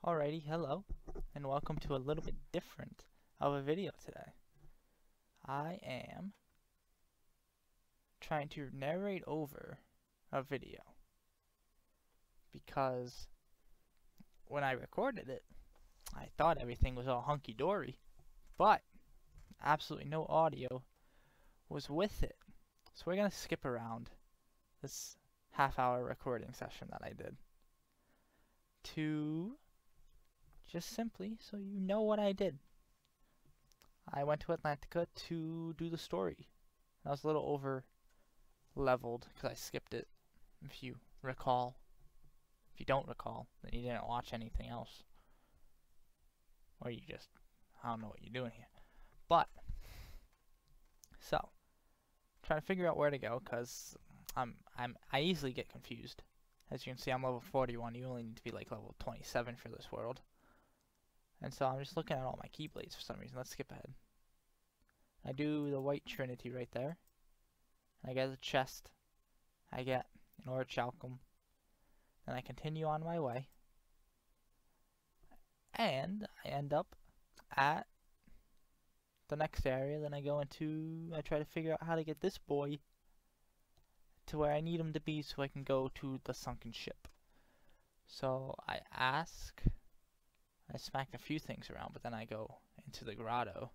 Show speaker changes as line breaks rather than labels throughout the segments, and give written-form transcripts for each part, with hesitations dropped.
Alrighty, hello, and welcome to a little bit different of a video today. I am trying to narrate over a video because when I recorded it, I thought everything was all hunky-dory, but absolutely no audio was with it. So we're going to skip around this half-hour recording session that I did to just simply so you know what I did. I went to Atlantica to do the story. I was a little over leveled because I skipped it, if you recall. If you don't recall, then you didn't watch anything else. Or you just, I don't know what you're doing here. But, so, trying to figure out where to go because I easily get confused. As you can see, I'm level 41. You only need to be like level 27 for this world. And so I'm just looking at all my keyblades for some reason. Let's skip ahead. I do the white trinity right there. I get a chest. I get an orichalcum. Then I continue on my way. And I end up at the next area. Then I go into, I try to figure out how to get this boy to where I need him to be so I can go to the sunken ship. So I smack a few things around, but then I go into the grotto.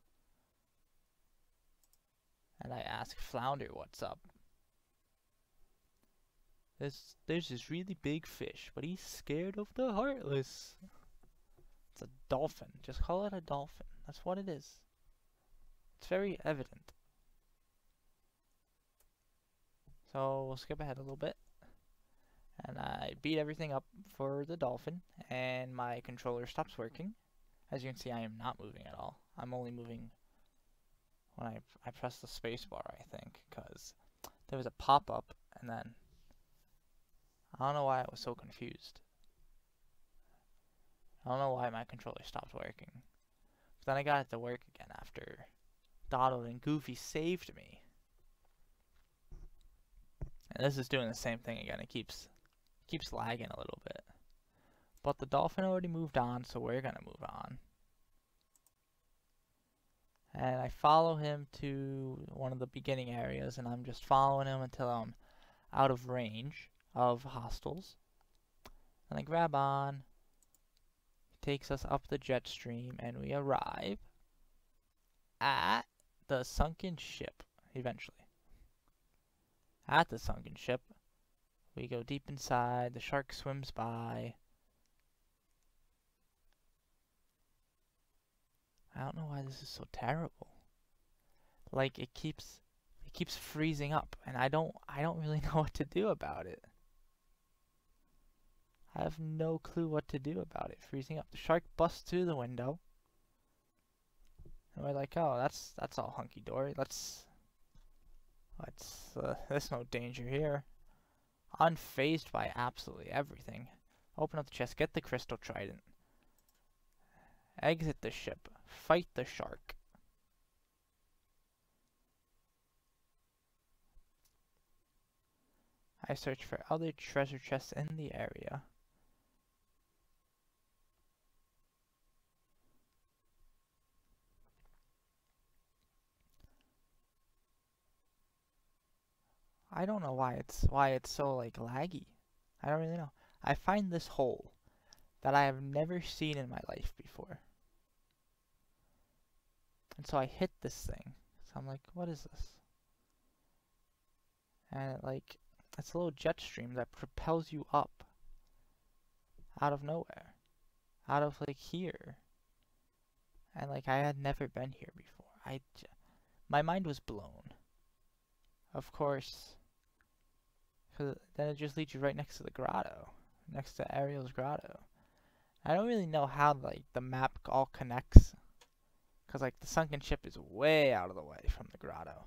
And I ask Flounder what's up. There's this really big fish, but he's scared of the Heartless. It's a dolphin. Just call it a dolphin. That's what it is. It's very evident. So we'll skip ahead a little bit. And I beat everything up for the dolphin, and my controller stops working. As you can see, I am not moving at all. I'm only moving when I press the space bar, I think, because there was a pop-up, and then I don't know why I was so confused. I don't know why my controller stopped working. But then I got it to work again after Donald and Goofy saved me. And this is doing the same thing again. It keeps lagging a little bit. But the dolphin already moved on, so we're gonna move on. And I follow him to one of the beginning areas, and I'm just following him until I'm out of range of hostiles. And I grab on. He takes us up the jet stream, and we arrive at the sunken ship, eventually. At the sunken ship, we go deep inside, the shark swims by. I don't know why this is so terrible. Like it keeps freezing up, and I don't really know what to do about it. I have no clue what to do about it freezing up. The shark busts through the window. And we're like, oh, that's all hunky dory. There's no danger here. Unfazed by absolutely everything. Open up the chest, get the crystal trident. Exit the ship. Fight the shark. I search for other treasure chests in the area. I don't know why it's so like laggy. I don't really know. I find this hole that I have never seen in my life before. And so I hit this thing. So I'm like, what is this? And it's a little jet stream that propels you up out of nowhere. Out of like here. And like I had never been here before. My mind was blown. Of course, because then it just leads you right next to the grotto. Next to Ariel's grotto. I don't really know how like the map all connects. Because like the sunken ship is way out of the way from the grotto.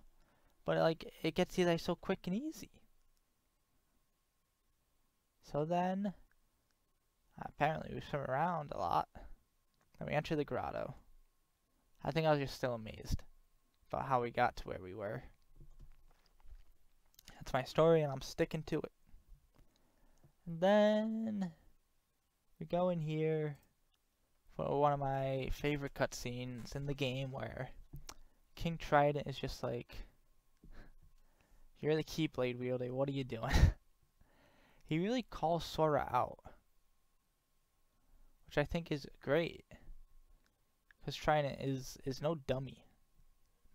But like it gets you there so quick and easy. So then, apparently we swim around a lot. Then we enter the grotto. I think I was just still amazed about how we got to where we were. That's my story and I'm sticking to it. And then we go in here. one of my favorite cutscenes in the game where King Trident is just like, you're the Keyblade wielder, what are you doing? He really calls Sora out, which I think is great, because Trident is no dummy,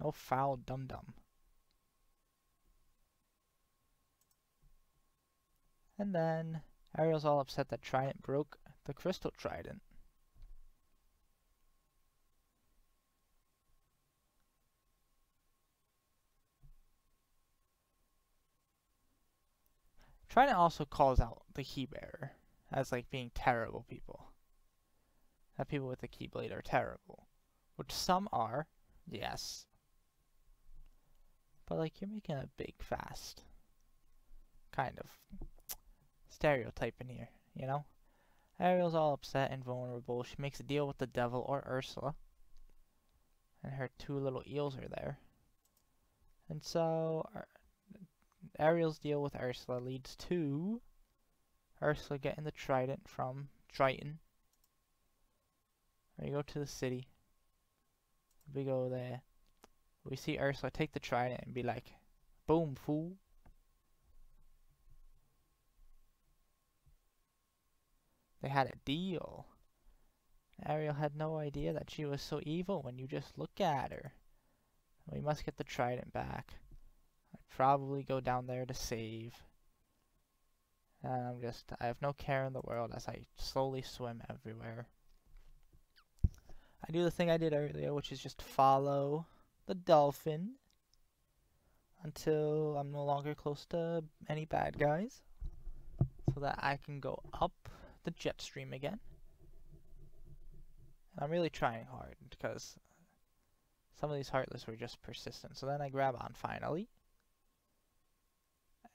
no foul dum-dum. And then Ariel's all upset that Trident broke the Crystal Trident. Trident also calls out the Keybearer as like being terrible people. That people with the Keyblade are terrible. Which some are, yes. But like, you're making a big fast kind of stereotype in here, you know? Ariel's all upset and vulnerable. She makes a deal with the devil or Ursula. And her two little eels are there. And so Ariel's deal with Ursula leads to Ursula getting the trident from Triton. We go to the city. We go there. We see Ursula take the trident and be like, boom, fool. They had a deal. Ariel had no idea that she was so evil when you just look at her. We must get the trident back. I'd probably go down there to save. And I have no care in the world as I slowly swim everywhere. I do the thing I did earlier, which is just follow the dolphin until I'm no longer close to any bad guys, so that I can go up the jet stream again. And I'm really trying hard because some of these Heartless were just persistent. So then I grab on finally.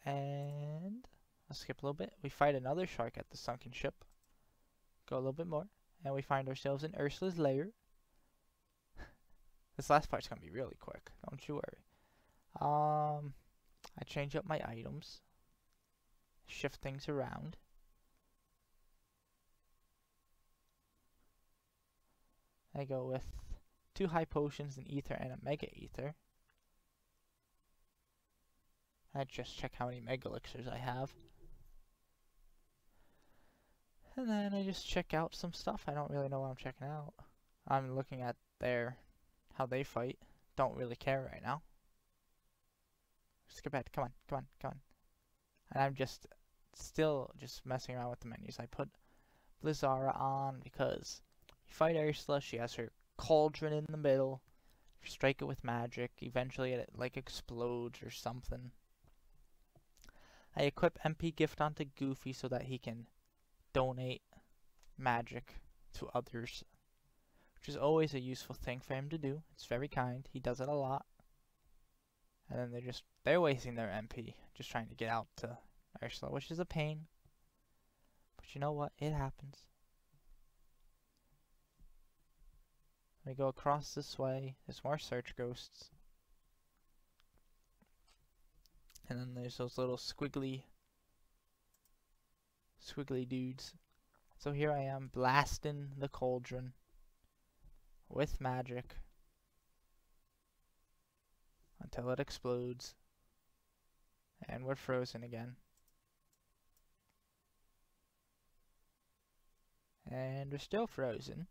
And I'll skip a little bit. We fight another shark at the sunken ship. Go a little bit more. And we find ourselves in Ursula's lair. This last part's gonna be really quick. Don't you worry. I change up my items. Shift things around. I go with 2 high potions, an ether, and a mega ether. I just check how many mega elixirs I have. And then I just check out some stuff. I don't really know what I'm checking out. I'm looking at how they fight. Don't really care right now. Skip ahead. Come on, come on, come on. And I'm just still just messing around with the menus. I put Blizzara on because you fight Ursula. She has her cauldron in the middle. You strike it with magic. Eventually it like explodes or something. I equip MP Gift onto Goofy so that he can donate magic to others, which is always a useful thing for him to do. It's very kind. He does it a lot. And then they're wasting their MP just trying to get out to Ursula, which is a pain. But you know what? It happens. We go across this way. There's more search ghosts. And then there's those little squiggly dudes. So here I am blasting the cauldron with magic until it explodes. And we're frozen again. And we're still frozen.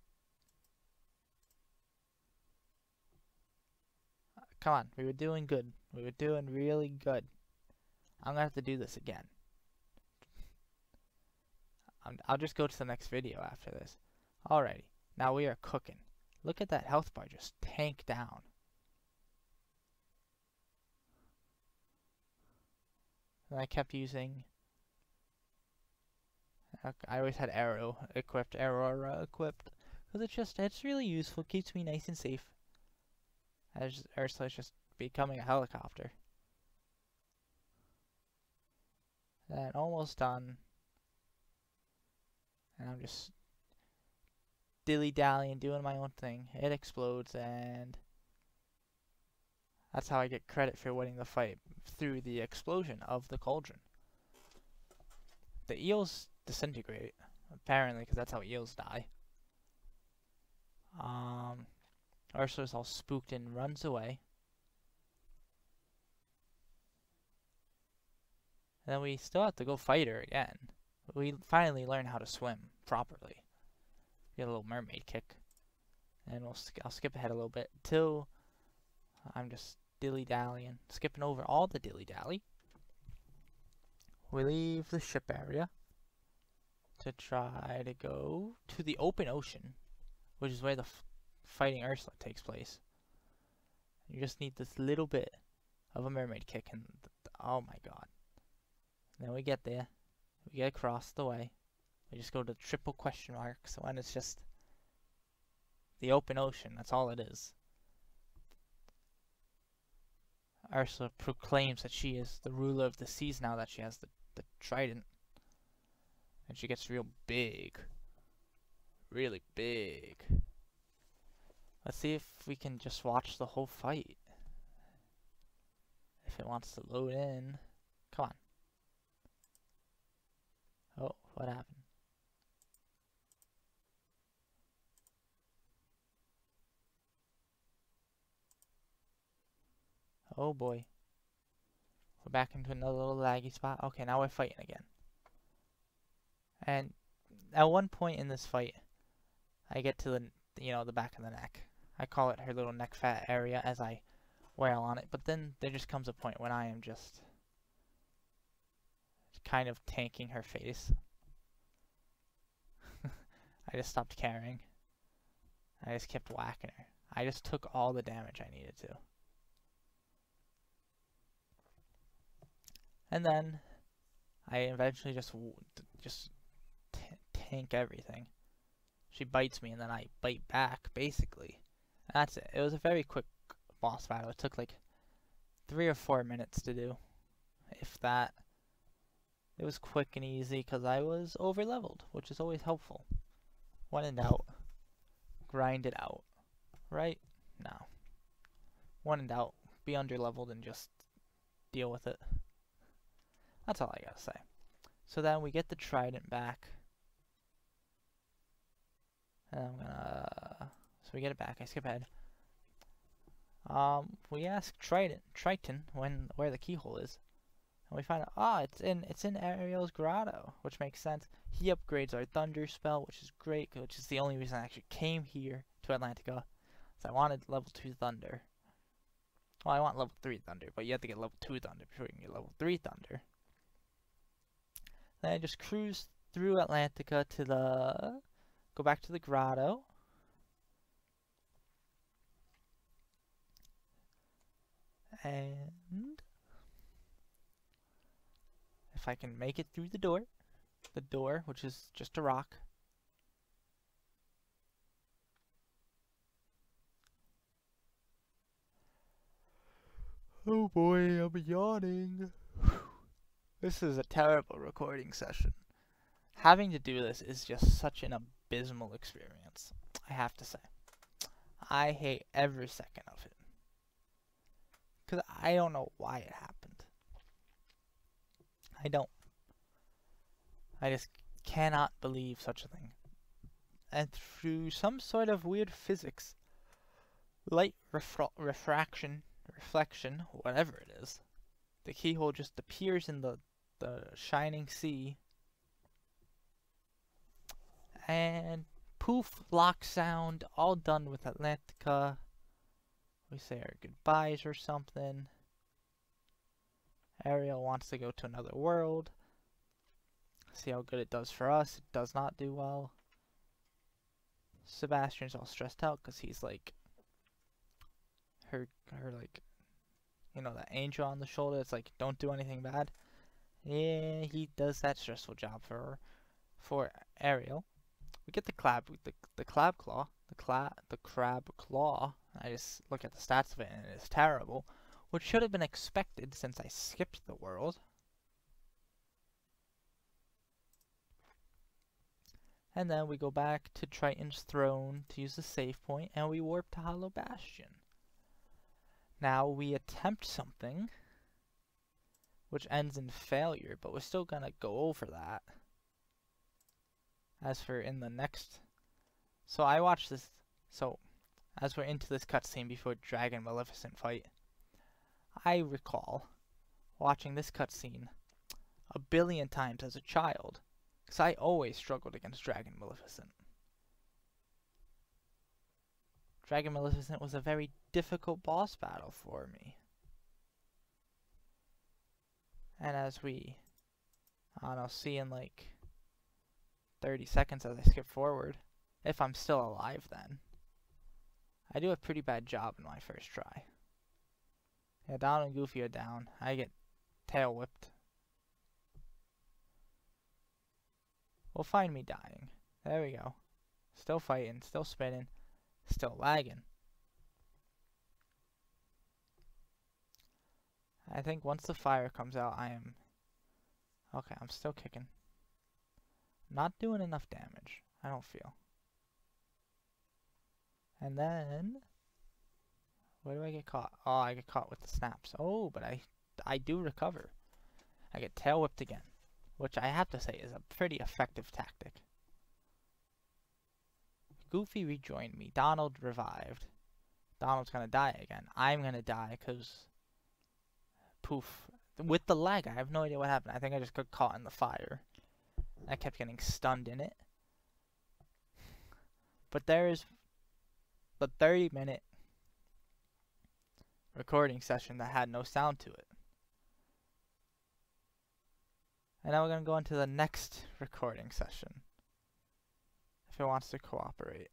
Come on, we were doing good. We were doing really good. I'm gonna have to do this again. I'll just go to the next video after this. Alrighty, now we are cooking. Look at that health bar just tank down. And I kept using... I always had Aurora equipped. Because it's really useful. It keeps me nice and safe. As Ursula's just becoming a helicopter. And almost done. And I'm just dilly-dallying, doing my own thing. It explodes, and that's how I get credit for winning the fight, through the explosion of the cauldron. The eels disintegrate, apparently, because that's how eels die. Ursula's all spooked and runs away. And then we still have to go fight her again. We finally learn how to swim properly. Get a little mermaid kick. And I'll skip ahead a little bit till I'm just dilly-dallying. Skipping over all the dilly-dally. We leave the ship area to try to go to the open ocean, which is where the fighting Ursula takes place. You just need this little bit of a mermaid kick and oh my god. Then we get there. We get across the way. We just go to triple question marks when it's just the open ocean. That's all it is. Ursula proclaims that she is the ruler of the seas now that she has the trident. And she gets real big. Really big. Let's see if we can just watch the whole fight. If it wants to load in. Come on. Oh, what happened? Oh boy. We're back into another little laggy spot. Okay, now we're fighting again. And at one point in this fight, I get to the back of the neck. I call it her little neck fat area as I wail on it. But then there just comes a point when I am just kind of tanking her face. I just stopped caring. I just kept whacking her. I just took all the damage I needed to. And then I eventually just tank everything. She bites me and then I bite back, basically. And that's it. It was a very quick boss battle. It took like 3 or 4 minutes to do, if that. It was quick and easy because I was over leveled, which is always helpful. When in doubt, grind it out. Right? No. When in doubt, be under leveled and just deal with it. That's all I gotta say. So then we get the trident back. And I'm gonna... So we get it back. I skip ahead. We ask Triton where the keyhole is. And we find out, it's in Ariel's grotto, which makes sense. He upgrades our thunder spell, which is great, which is the only reason I actually came here to Atlantica. So I wanted level 2 thunder. Well, I want level 3 thunder, but you have to get level 2 thunder before you can get level 3 thunder. Then I just cruise through Atlantica to go back to the grotto. And if I can make it through the door, which is just a rock. Oh boy, I'm yawning. This is a terrible recording session. Having to do this is just such an abysmal experience, I have to say. I hate every second of it. Because I don't know why it happened. I don't. I just cannot believe such a thing. And through some sort of weird physics, light reflection, whatever it is, the keyhole just appears in the shining sea. And poof, lock sound, all done with Atlantica. We say our goodbyes or something. Ariel wants to go to another world. See how good it does for us. It does not do well. Sebastian's all stressed out because he's like her like, you know, that angel on the shoulder. It's like, don't do anything bad. Yeah, he does that stressful job for Ariel. We get the crab claw. The crab claw. I just look at the stats of it and it's terrible, which should have been expected since I skipped the world. And then we go back to Triton's throne to use the save point, and we warp to Hollow Bastion. Now we attempt something, which ends in failure, but we're still gonna go over that. As for in the next... So I watched this So, as we're into this cutscene before Dragon Maleficent fight, I recall watching this cutscene a billion times as a child, because I always struggled against Dragon Maleficent. Dragon Maleficent was a very difficult boss battle for me. And as we, I don't know, see in like 30 seconds as I skip forward, if I'm still alive then, I do a pretty bad job in my first try. Yeah, Donald and Goofy are down. I get tail whipped. Will find me dying. There we go. Still fighting, still spinning, still lagging. I think once the fire comes out, I am... Okay, I'm still kicking. Not doing enough damage, I don't feel. And then... Where do I get caught? Oh, I get caught with the snaps. Oh, but I do recover. I get tail whipped again, which I have to say is a pretty effective tactic. Goofy rejoined me. Donald revived. Donald's gonna die again. I'm gonna die because... Poof. With the lag, I have no idea what happened. I think I just got caught in the fire. I kept getting stunned in it. But there is the 30-minute recording session that had no sound to it. And now we're going to go into the next recording session, if it wants to cooperate.